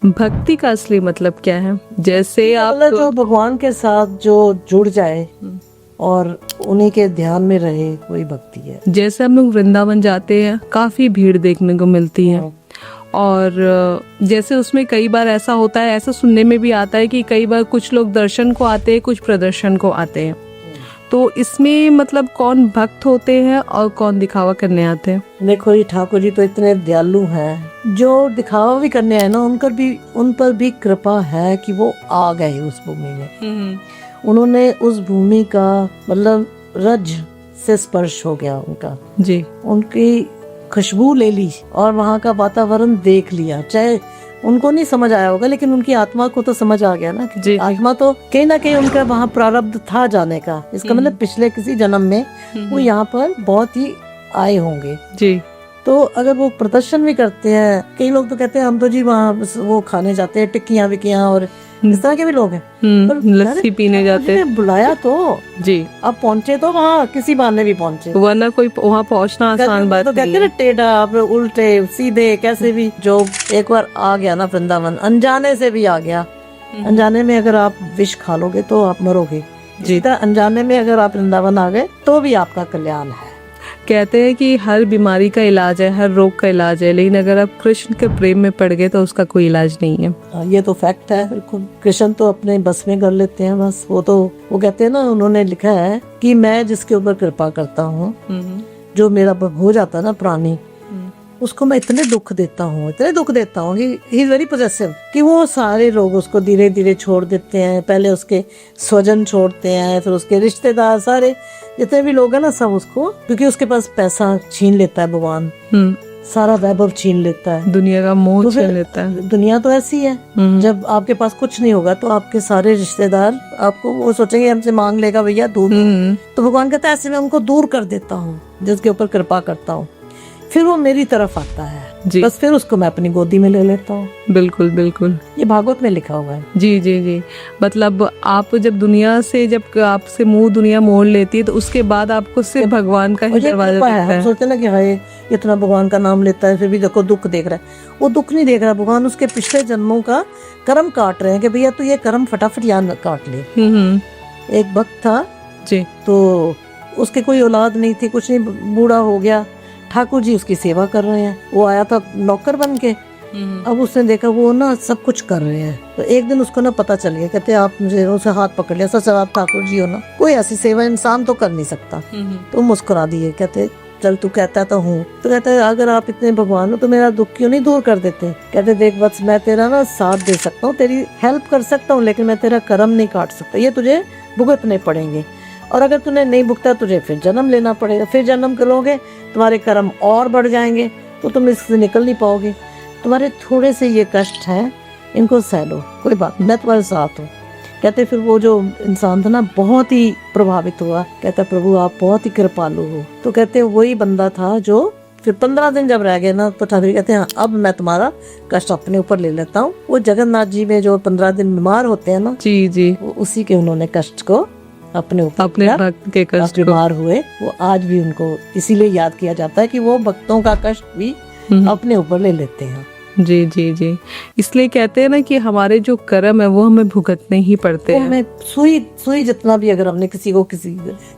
भक्ति का असली मतलब क्या है? जैसे आप मतलब जो भगवान के साथ जो जुड़ जाए और उन्हीं के ध्यान में रहे, वही भक्ति है। जैसे हम लोग वृंदावन जाते हैं, काफी भीड़ देखने को मिलती है, और जैसे उसमें कई बार ऐसा होता है, ऐसा सुनने में भी आता है कि कई बार कुछ लोग दर्शन को आते हैं, कुछ प्रदर्शन को आते हैं। तो इसमें मतलब कौन भक्त होते हैं और कौन दिखावा करने आते हैं? देखो ये ठाकुर जी तो इतने दयालु हैं, जो दिखावा भी करने आए ना, उन पर भी कृपा है कि वो आ गए उस भूमि में। उन्होंने उस भूमि का मतलब रज से स्पर्श हो गया उनका जी, उनकी खुशबू ले ली और वहाँ का वातावरण देख लिया। चाहे उनको नहीं समझ आया होगा, लेकिन उनकी आत्मा को तो समझ आ गया ना जी। कि आत्मा तो कहीं ना कहीं उनका वहाँ प्रारब्ध था जाने का। इसका मतलब पिछले किसी जन्म में वो यहाँ पर बहुत ही आए होंगे जी। तो अगर वो प्रदर्शन भी करते हैं, कई लोग तो कहते हैं हम तो जी वहाँ वो खाने जाते हैं, टिक्कियाँ विक्कियाँ, और इस तरह के भी लोग हैं। पर लस्सी पीने जाते हैं। बुलाया तो जी, अब पहुँचे तो वहाँ किसी बहाने भी पहुँचे, वरना कोई वहाँ पहुँचना आसान बात तो नहीं कहते है। ना टेढ़ा आप उल्टे सीधे कैसे भी, जो एक बार आ गया ना वृंदावन, अनजाने से भी आ गया। अनजाने में अगर आप विष खा लोगे तो आप मरोगे जी। अनजाने में अगर आप वृंदावन आ गए तो भी आपका कल्याण है। कहते हैं कि हर बीमारी का इलाज है, हर रोग का इलाज है, लेकिन अगर आप कृष्ण के प्रेम में पड़ गए तो उसका कोई इलाज नहीं है। ये तो फैक्ट है बिल्कुल। कृष्ण तो अपने बस में कर लेते हैं बस। वो कहते हैं ना, उन्होंने लिखा है कि मैं जिसके ऊपर कृपा करता हूँ, जो मेरा हो जाता है ना प्राणी, उसको मैं इतने दुख देता हूँ कि ही इज वेरी पॉजेसिव, कि वो सारे लोग उसको धीरे धीरे छोड़ देते हैं। पहले उसके स्वजन छोड़ते हैं, फिर उसके रिश्तेदार, सारे जितने भी लोग हैं ना सब उसको, क्योंकि उसके पास पैसा छीन लेता है भगवान, सारा वैभव छीन लेता है, दुनिया का मोह तो छीन लेता है। दुनिया तो ऐसी है, जब आपके पास कुछ नहीं होगा तो आपके सारे रिश्तेदार आपको वो सोचेंगे हमसे मांग लेगा भैया दूर। तो भगवान कहता है ऐसे मैं उनको दूर कर देता हूँ जिसके ऊपर कृपा करता हूँ, फिर वो मेरी तरफ आता है जी। बस फिर उसको मैं अपनी गोदी में ले लेता हूँ। बिल्कुल बिल्कुल, ये भागवत में लिखा हुआ है। जी जी जी। मतलब आप जब दुनिया से, जब आपसे मुंह दुनिया मोड़ लेती है तो उसके बाद आपको सिर्फ भगवान का ही दरवाजा दिखता है। हम सोचते ना कि हाय इतना भगवान का नाम लेता है, फिर भी देखो दुख देख रहा है। वो दुख नहीं देख रहा, भगवान उसके पिछले जन्मों का कर्म काट रहे हैं कि भैया तू ये कर्म फटाफट यहाँ काट ले। एक भक्त था जी, तो उसके कोई औलाद नहीं थी, कुछ नहीं, बूढ़ा हो गया। ठाकुर जी उसकी सेवा कर रहे हैं, वो आया था नौकर बन के। अब उसने देखा वो ना सब कुछ कर रहे हैं, तो एक दिन उसको ना पता चल गया, कहते आप मुझे, उसे हाथ पकड़ लिया, सच आप ठाकुर जी हो ना, कोई ऐसी सेवा इंसान तो कर नहीं सकता। तो मुस्कुरा दिए, कहते चल तू कहता तो हूँ। तो कहता है अगर आप इतने भगवान हो तो मेरा दुख क्यों नहीं दूर कर देते। कहते देख वत्स मैं तेरा ना साथ दे सकता हूँ, तेरी हेल्प कर सकता हूँ, लेकिन मैं तेरा कर्म नहीं काट सकता, ये तुझे भुगतने पड़ेंगे, और अगर तूने नहीं भुगता तुझे फिर जन्म लेना पड़ेगा, फिर जन्म करोगे तुम्हारे कर्म और बढ़ जाएंगे तो तुम इससे निकल नहीं पाओगे। तुम्हारे थोड़े से ये कष्ट है, इनको सह लो, कोई बात नहीं, मैं तुम्हारे साथ हूँ। कहते फिर वो जो इंसान था ना बहुत ही प्रभावित हुआ, कहता प्रभु आप बहुत ही कृपालु हो। तो कहते वही बंदा था जो फिर 15 दिन जब रह गए ना, तो ठाकुर कहते हैं अब मैं तुम्हारा कष्ट अपने ऊपर ले लेता हूँ। वो जगन्नाथ जी में जो 15 दिन बीमार होते हैं ना, जी जी, वो उसी के उन्होंने कष्ट को अपने ऊपर, अपने भक्त के कष्ट बीमार हुए। वो आज भी उनको इसीलिए याद किया जाता है कि वो भक्तों का कष्ट भी अपने ऊपर ले लेते हैं। जी जी जी, इसलिए कहते हैं ना कि हमारे जो कर्म है वो हमें भुगतने ही पड़ते हैं। हमें सुई जितना भी, अगर हमने किसी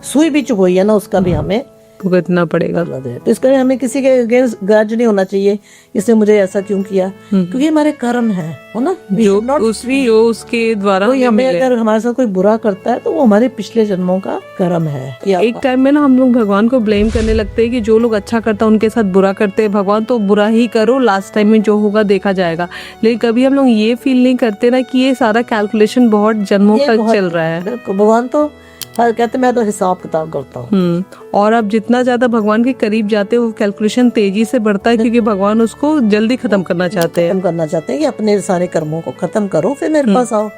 सुई भी चुभोई है ना, उसका भी हमें भुगतना पड़ेगा। तो इसका हमें किसी के अगेंस्ट ग्रज नहीं होना चाहिए, इसने मुझे ऐसा क्यों किया, क्योंकि हमारे कर्म है ना, जो उसके द्वारा कोई हमें अगर हमारे साथ कोई बुरा करता है तो वो हमारे पिछले जन्मों का कर्म है। एक टाइम में ना हम लोग भगवान को ब्लेम करने लगते हैं कि जो लोग अच्छा करता है उनके साथ बुरा करते हैं, भगवान तो बुरा ही करो, लास्ट टाइम में जो होगा देखा जाएगा। लेकिन कभी हम लोग ये फील नहीं करते ना कि ये सारा कैलकुलेशन बहुत जन्मों तक चल रहा है। भगवान तो कहते मैं तो हिसाब किताब करता हूँ। और अब जितना ज्यादा भगवान के करीब जाते हैं वो कैलकुलेशन तेजी से बढ़ता है, क्योंकि भगवान उसको जल्दी खत्म करना चाहते हैं। कि अपने सारे कर्मों को खत्म करो फिर मेरे पास आओ।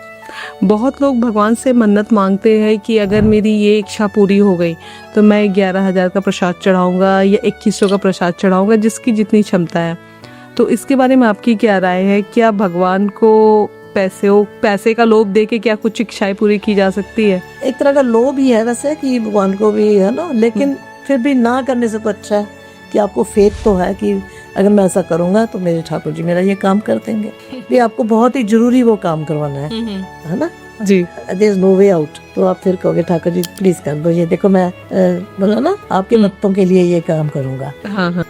बहुत लोग भगवान से मन्नत मांगते हैं कि अगर मेरी ये इच्छा पूरी हो गई तो मैं 11,000 का प्रसाद चढ़ाऊंगा या 2100 का प्रसाद चढ़ाऊंगा, जिसकी जितनी क्षमता है। तो इसके बारे में आपकी क्या राय है? क्या भगवान को पैसे का लोभ दे के क्या कुछ इच्छाएं पूरी की जा सकती है? एक तरह का लोभ ही है वैसे, कि भगवान को भी है ना, लेकिन फिर भी ना करने से तो अच्छा है कि आपको फेथ तो है कि अगर मैं ऐसा करूंगा तो मेरे ठाकुर जी मेरा ये काम कर देंगे। ये आपको बहुत ही जरूरी वो काम करवाना है ना। जी there is no way out. तो आप फिर कहोगे ठाकुर जी प्लीज कर दो ये, देखो मैं बोला ना आपके भक्तों के लिए ये काम करूंगा। हाँ हाँ